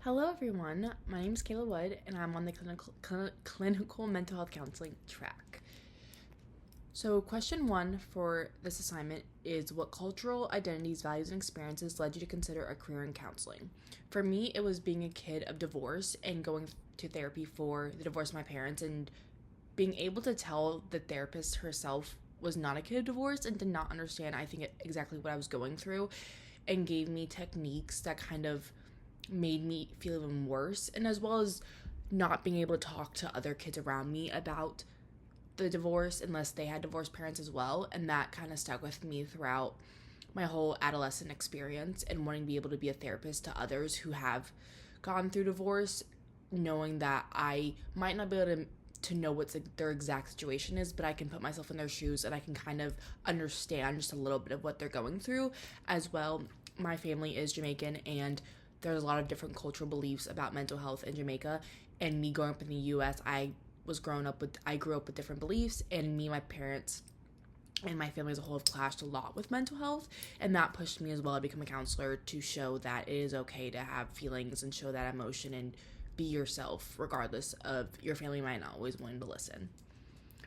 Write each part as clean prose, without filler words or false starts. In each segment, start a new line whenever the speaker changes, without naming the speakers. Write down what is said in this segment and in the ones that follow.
Hello, everyone. My name is Kayla Wood, and I'm on the clinical mental health counseling track. So, question one for this assignment is what cultural identities, values, and experiences led you to consider a career in counseling? For me, it was being a kid of divorce and going to therapy for the divorce of my parents and being able to tell the therapist herself was not a kid of divorce and did not understand, I think, exactly what I was going through and gave me techniques that kind of made me feel even worse, and as well as not being able to talk to other kids around me about the divorce unless they had divorced parents as well. And that kind of stuck with me throughout my whole adolescent experience and wanting to be able to be a therapist to others who have gone through divorce, knowing that I might not be able to know what their exact situation is, but I can put myself in their shoes and I can kind of understand just a little bit of what they're going through as well. My family is Jamaican, and there's a lot of different cultural beliefs about mental health in Jamaica. And me growing up in the US, I grew up with different beliefs, and me and my parents and my family as a whole have clashed a lot with mental health, and that pushed me as well to become a counselor to show that it is okay to have feelings and show that emotion and be yourself regardless of your family might not always willing to listen.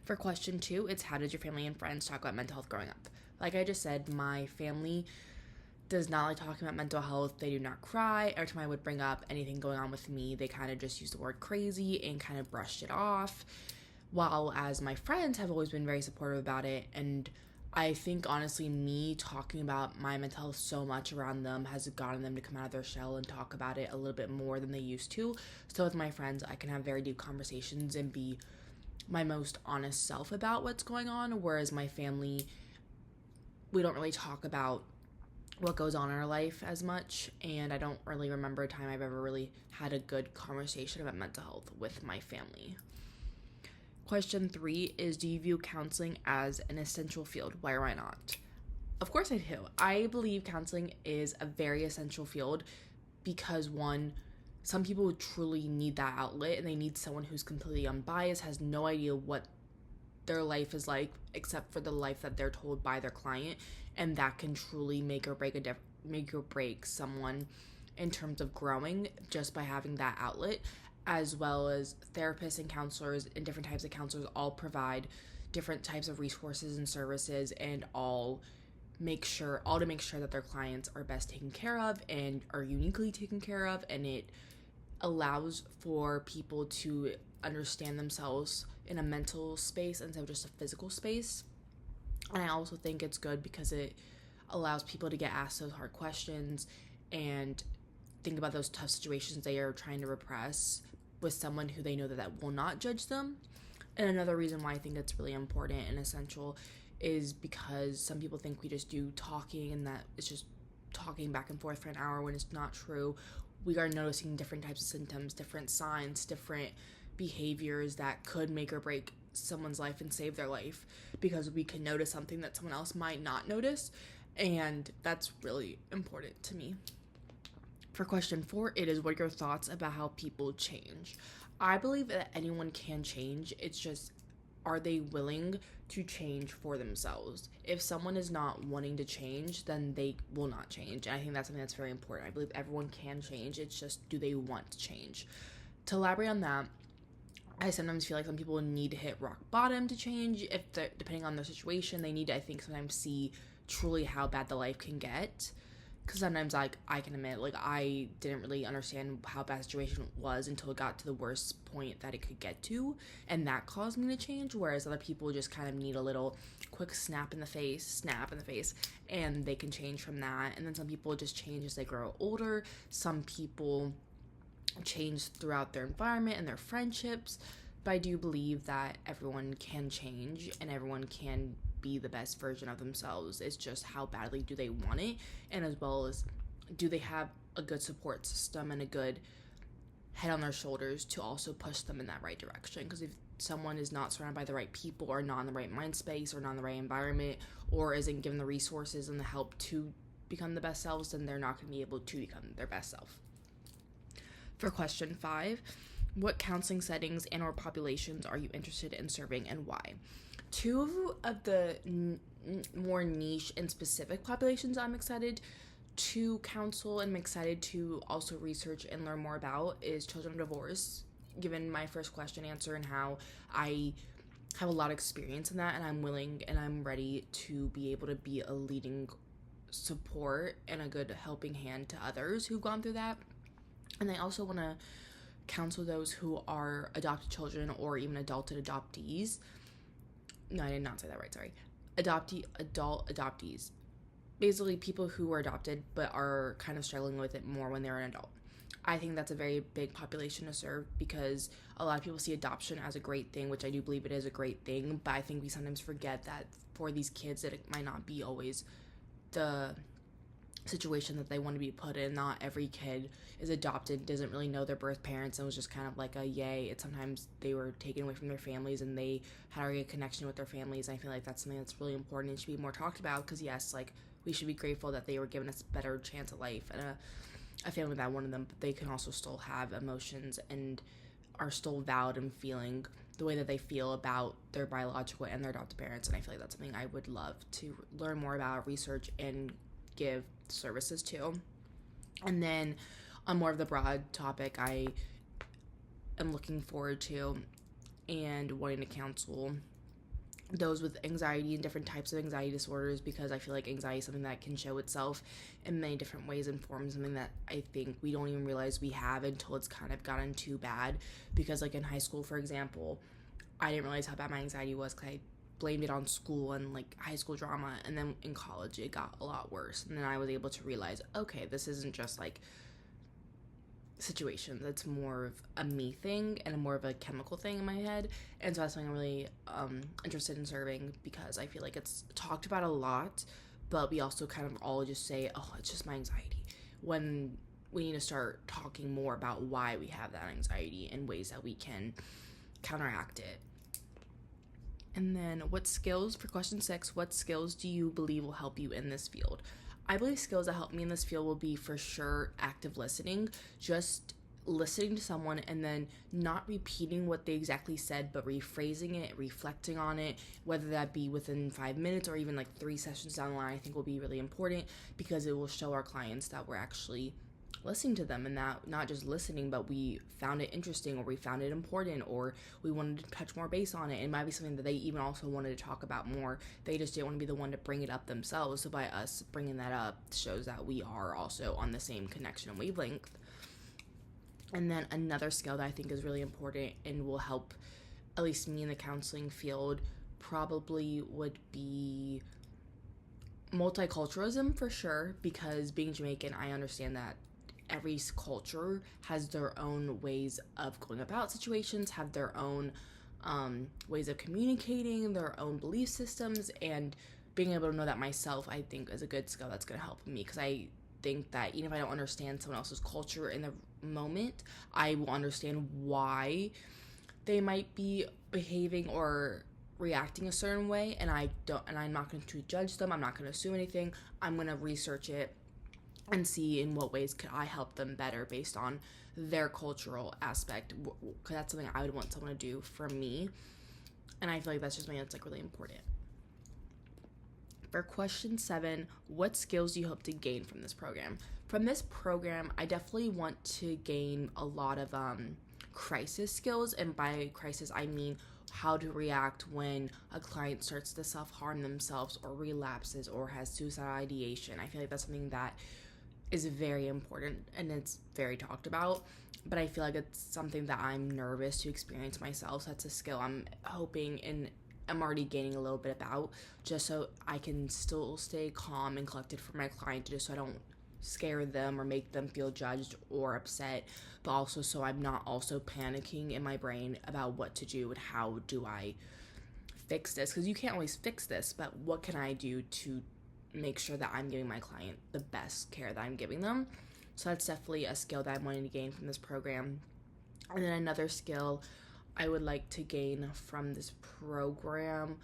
For question two, it's how did your family and friends talk about mental health growing up? Like I just said, my family does not like talking about mental health. They do not cry. Every time I would bring up anything going on with me, they kind of just used the word crazy and kind of brushed it off. While as my friends have always been very supportive about it, and I think honestly me talking about my mental health so much around them has gotten them to come out of their shell and talk about it a little bit more than they used to. So with my friends, I can have very deep conversations and be my most honest self about what's going on, whereas my family, we don't really talk about what goes on in our life as much, and I don't really remember a time I've ever really had a good conversation about mental health with my family. Question three is, do you view counseling as an essential field? Why or why not? Of course I do. I believe counseling is a very essential field because one, some people truly need that outlet and they need someone who's completely unbiased, has no idea what their life is like except for the life that they're told by their client, and that can truly make or break someone in terms of growing just by having that outlet. As well as therapists and counselors and different types of counselors all provide different types of resources and services, and all to make sure that their clients are best taken care of and are uniquely taken care of, and it allows for people to understand themselves in a mental space instead of just a physical space. And I also think it's good because it allows people to get asked those hard questions and think about those tough situations they are trying to repress with someone who they know that will not judge them. And another reason why I think it's really important and essential is because some people think we just do talking and that it's just talking back and forth for an hour, when it's not true. We are noticing different types of symptoms, different signs, different behaviors that could make or break someone's life and save their life, because we can notice something that someone else might not notice, and that's really important to me. For question four, it is, what are your thoughts about how people change? I believe that anyone can change. It's just, are they willing to change for themselves? If someone is not wanting to change, then they will not change. And I think that's something that's very important. I believe everyone can change. It's just, do they want to change? To elaborate on that, I sometimes feel like some people need to hit rock bottom to change. If depending on their situation, they need to, I think, sometimes see truly how bad the life can get. Because sometimes, like, I can admit, like, I didn't really understand how bad the situation was until it got to the worst point that it could get to, and that caused me to change. Whereas other people just kind of need a little quick snap in the face, and they can change from that. And then some people just change as they grow older. Some people change throughout their environment and their friendships. But I do believe that everyone can change and everyone can be the best version of themselves. It's just how badly do they want it, and as well as, do they have a good support system and a good head on their shoulders to also push them in that right direction. Because if someone is not surrounded by the right people, or not in the right mind space, or not in the right environment, or isn't given the resources and the help to become the best selves, then they're not going to be able to become their best self. For question five, what counseling settings and or populations are you interested in serving, and why? Two of the more niche and specific populations I'm excited to counsel and I'm excited to also research and learn more about is children of divorce, given my first question answer and how I have a lot of experience in that, and I'm willing and I'm ready to be able to be a leading support and a good helping hand to others who've gone through that. And I also want to counsel those who are adopted children or even adulted adoptees. No, I did not say that right, sorry. Adult adoptees. Basically people who are adopted but are kind of struggling with it more when they're an adult. I think that's a very big population to serve because a lot of people see adoption as a great thing, which I do believe it is a great thing, but I think we sometimes forget that for these kids that it might not be always the situation that they want to be put in. Not every kid is adopted, doesn't really know their birth parents, and was just kind of like a yay. It's sometimes they were taken away from their families and they had a connection with their families. I feel like that's something that's really important and should be more talked about because yes, like we should be grateful that they were given a better chance at life and a family that wanted them, but they can also still have emotions and are still valid in feeling the way that they feel about their biological and their adopted parents. And I feel like that's something I would love to learn more about, research, and give services to. And then on more of the broad topic I am looking forward to and wanting to counsel those with anxiety and different types of anxiety disorders, because I feel like anxiety is something that can show itself in many different ways and forms, something that I think we don't even realize we have until it's kind of gotten too bad. Because like in high school, for example, I didn't realize how bad my anxiety was because I blamed it on school and like high school drama, and then in college it got a lot worse, and then I was able to realize, okay, this isn't just like situations, it's more of a me thing and more of a chemical thing in my head. And so that's something I'm really interested in serving, because I feel like it's talked about a lot, but we also kind of all just say, oh, it's just my anxiety, when we need to start talking more about why we have that anxiety and ways that we can counteract it. And then what skills, for question 6, what skills do you believe will help you in this field? I believe skills that help me in this field will be for sure active listening, just listening to someone and then not repeating what they exactly said, but rephrasing it, reflecting on it, whether that be within 5 minutes or even like 3 sessions down the line. I think will be really important because it will show our clients that we're actually listening to them and that not just listening, but we found it interesting or we found it important or we wanted to touch more base on it. It might be something that they even also wanted to talk about more. They just didn't want to be the one to bring it up themselves. So by us bringing that up shows that we are also on the same connection and wavelength. And then another skill that I think is really important and will help at least me in the counseling field probably would be multiculturalism, for sure, because being Jamaican, I understand that every culture has their own ways of going about situations, have their own ways of communicating, their own belief systems, and being able to know that myself, I think, is a good skill that's going to help me, because I think that even if I don't understand someone else's culture in the moment, I will understand why they might be behaving or reacting a certain way, and I'm not going to judge them. I'm not going to assume anything. I'm going to research it and see in what ways could I help them better based on their cultural aspect, because that's something I would want someone to do for me, and I feel like that's just something that's like really important. For question 7, what skills do you hope to gain from this program? From this program, I definitely want to gain a lot of crisis skills, and by crisis I mean how to react when a client starts to self-harm themselves or relapses or has suicidal ideation. I feel like that's something that is very important and it's very talked about, but I feel like it's something that I'm nervous to experience myself. So that's a skill I'm hoping and I'm already gaining a little bit about, just so I can still stay calm and collected for my client, just so I don't scare them or make them feel judged or upset, but also so I'm not also panicking in my brain about what to do and how do I fix this, because you can't always fix this, but what can I do to make sure that I'm giving my client the best care that I'm giving them. So that's definitely a skill that I'm wanting to gain from this program. And then another skill I would like to gain from this program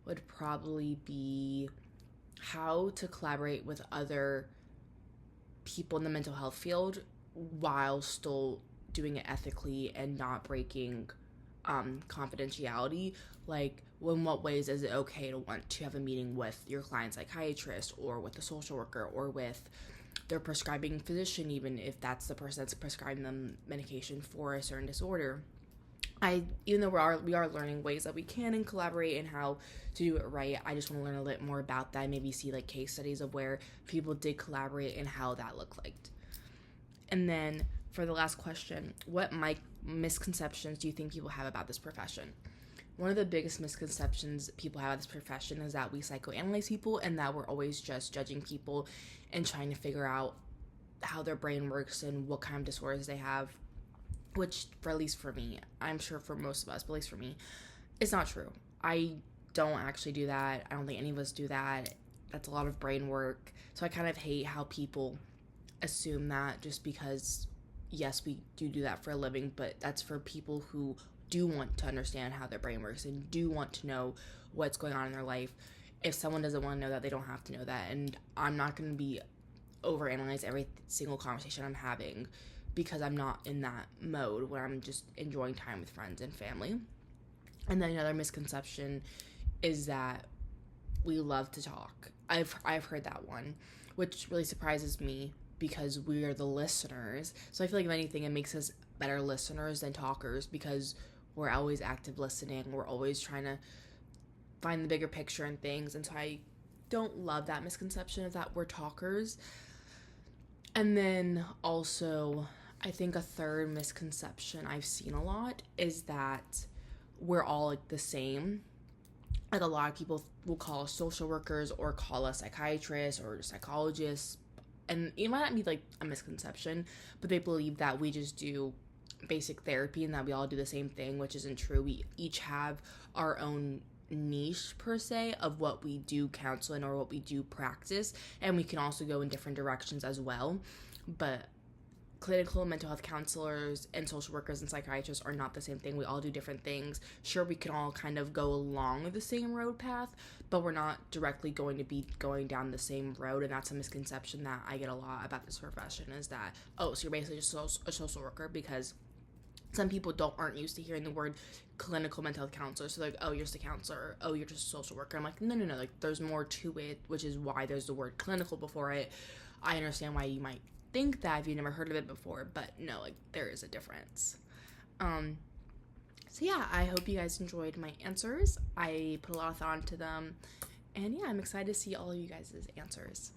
would probably be how to collaborate with other people in the mental health field while still doing it ethically and not breaking confidentiality. Like, in what ways is it okay to want to have a meeting with your client psychiatrist or with a social worker or with their prescribing physician, even if that's the person that's prescribing them medication for a certain disorder. Even though we are learning ways that we can and collaborate and how to do it right, I just want to learn a little more about that, maybe see like case studies of where people did collaborate and how that looked like. And then for the last question, what misconceptions do you think people have about this profession? One of the biggest misconceptions people have about this profession is that we psychoanalyze people and that we're always just judging people and trying to figure out how their brain works and what kind of disorders they have, which, for at least for me, I'm sure for most of us, but at least for me, it's not true. I don't actually do that. I don't think any of us do that. That's a lot of brain work. So I kind of hate how people assume that just because, yes, we do that for a living, but that's for people who do want to understand how their brain works and do want to know what's going on in their life. If someone doesn't want to know that, they don't have to know that. And I'm not going to be overanalyze every single conversation I'm having because I'm not in that mode where I'm just enjoying time with friends and family. And then another misconception is that we love to talk. I've heard that one, which really surprises me because we are the listeners. So I feel like if anything, it makes us better listeners than talkers because we're always active listening. We're always trying to find the bigger picture and things. And so I don't love that misconception of that we're talkers. And then also, I think a third misconception I've seen a lot is that we're all like the same. Like a lot of people will call us social workers or call us psychiatrists or psychologists. And it might not be like a misconception, but they believe that we just do basic therapy and that we all do the same thing, which isn't true. We each have our own niche per se of what we do counsel in or what we do practice, and we can also go in different directions as well. But clinical mental health counselors and social workers and psychiatrists are not the same thing. We all do different things. Sure, we can all kind of go along the same road path, but we're not directly going to be going down the same road. And that's a misconception that I get a lot about this profession is that, oh, so you're basically just a social worker, because some people aren't used to hearing the word clinical mental health counselor. So like, oh, you're just a counselor. Oh, you're just a social worker. I'm like, no. Like, there's more to it, which is why there's the word clinical before it. I understand why you might think that if you've never heard of it before, but no, like, there is a difference. So yeah, I hope you guys enjoyed my answers. I put a lot of thought into them, and yeah, I'm excited to see all of you guys' answers.